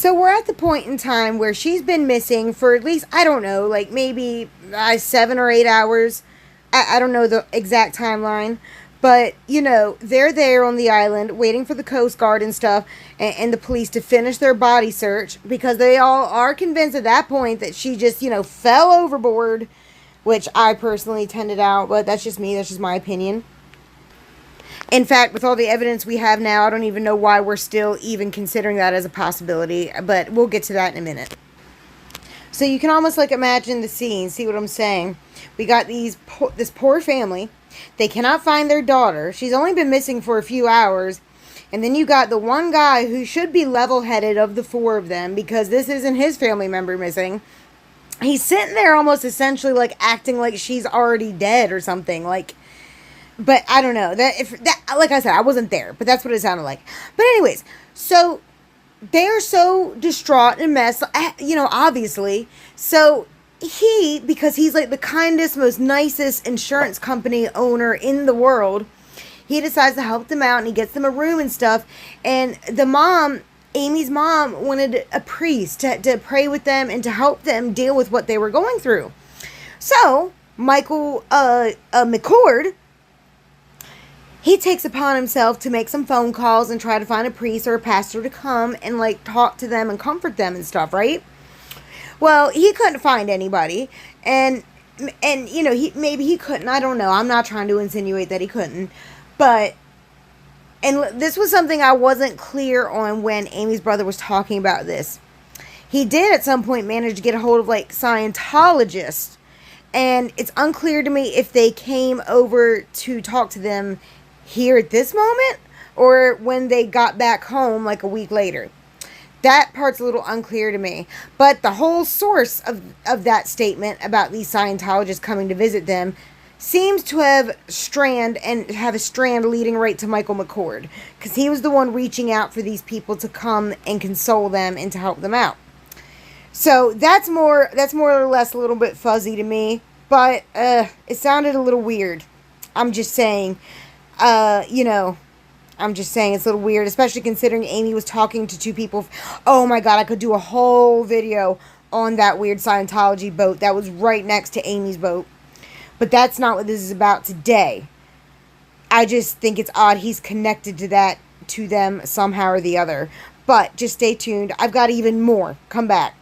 So we're at the point in time where she's been missing for at least, I don't know, like maybe 7 or 8 hours. I don't know the exact timeline. But, they're there on the island waiting for the Coast Guard and stuff and the police to finish their body search because they all are convinced at that point that she just, fell overboard, which I personally tended out, but that's just me. That's just my opinion. In fact, with all the evidence we have now, I don't even know why we're still even considering that as a possibility, but we'll get to that in a minute. So you can almost imagine the scene, see what I'm saying? We got this poor family. They cannot find their daughter. She's only been missing for a few hours. And then you got the one guy who should be level-headed of the four of them because this isn't his family member missing. He's sitting there almost essentially acting like she's already dead or something. But I don't know. Like I said, I wasn't there, but that's what it sounded like. But anyways, so they're so distraught and messed, obviously. So because he's the kindest, most nicest insurance company owner in the world, he decides to help them out and he gets them a room and stuff. And Amy's mom wanted a priest to pray with them and to help them deal with what they were going through. So Michael McCord, he takes upon himself to make some phone calls and try to find a priest or a pastor to come and talk to them and comfort them and stuff, right? Well, he couldn't find anybody, and maybe he couldn't. I don't know. I'm not trying to insinuate that he couldn't, but this was something I wasn't clear on when Amy's brother was talking about this. He did at some point manage to get a hold of Scientologists, and it's unclear to me if they came over to talk to them here at this moment or when they got back home a week later. That part's a little unclear to me. But the whole source of that statement about these Scientologists coming to visit them seems to have a strand leading right to Michael McCord, because he was the one reaching out for these people to come and console them and to help them out. So that's more or less a little bit fuzzy to me, but it sounded a little weird. I'm just saying, it's a little weird, especially considering Amy was talking to two people. Oh my God, I could do a whole video on that weird Scientology boat that was right next to Amy's boat. But that's not what this is about today. I just think it's odd he's connected to them somehow or the other. But just stay tuned. I've got even more. Come back.